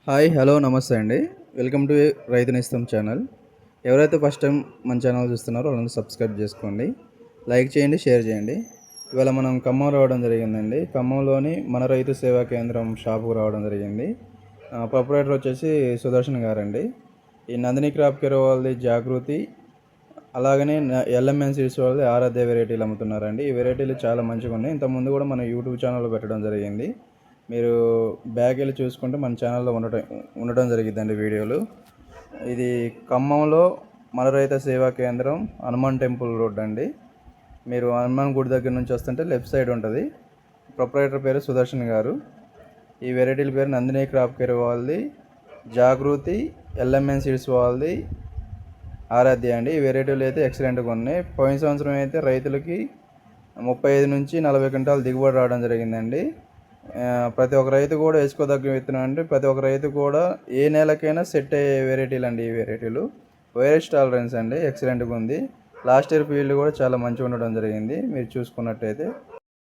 Hi hello నమస్తే అండి. Welcome to రైతు నేస్తం ఛానల్. ఎవరైతే ఫస్ట్ టైం మన ఛానల్ చూస్తున్నారో వాళ్ళని సబ్స్క్రైబ్ చేసుకోండి, లైక్ చేయండి, షేర్ చేయండి. ఇవాళ మనం ఖమ్మం రావడం జరిగిందండి. ఖమ్మంలోని మన రైతు సేవా కేంద్రం షాపుకు రావడం జరిగింది. ప్రొపరేటర్ వచ్చేసి సుదర్శన్ గారండి. ఈ నందిని క్రాప్ కేర్ వాళ్ళది జాగృతి, అలాగనే ఎల్ఎంఎన్ సీడ్స్ వాళ్ళది ఆరాధ్య వెరైటీలు అమ్ముతున్నారండి. ఈ వెరైటీలు చాలా మంచిగా ఉన్నాయి. ఇంతకుముందు కూడా మన యూట్యూబ్ ఛానల్లో పెట్టడం జరిగింది. మీరు బ్యాక్ వెళ్ళి చూసుకుంటే మన ఛానల్లో ఉండటం జరిగిద్దండి వీడియోలు. ఇది ఖమ్మంలో మన రైతు సేవా కేంద్రం, హనుమాన్ టెంపుల్ రోడ్ అండి. మీరు హనుమాన్ గుడి దగ్గర నుంచి వస్తుంటే లెఫ్ట్ సైడ్ ఉంటుంది. ప్రొపరేటర్ పేరు సుదర్శన్ గారు. ఈ వెరైటీల పేరు నందిని క్రాప్ కేర్ వాళ్ళది జాగృతి, ఎల్ఎంఎన్ సీడ్స్ వాళ్ళది ఆరాధ్య అండి. ఈ వెరైటీలు అయితే ఎక్సలెంట్గా ఉన్నాయి. పోయిన సంవత్సరం అయితే రైతులకి 35 నుంచి 40 క్వింటాలు దిగుబడి రావడం జరిగిందండి. ప్రతి ఒక్క రైతు కూడా వేసుకోదగ్గ విత్తనం అండి. ప్రతి ఒక్క రైతు కూడా ఏ నెలకైనా సెట్ అయ్యే వెరైటీలు అండి. ఈ వెరైటీలు వైరస్ టాలరెన్స్ అండి, ఎక్సలెంట్గా ఉంది. లాస్ట్ ఇయర్ ఫీల్డ్ కూడా చాలా మంచిగా ఉండడం జరిగింది మీరు చూసుకున్నట్టయితే.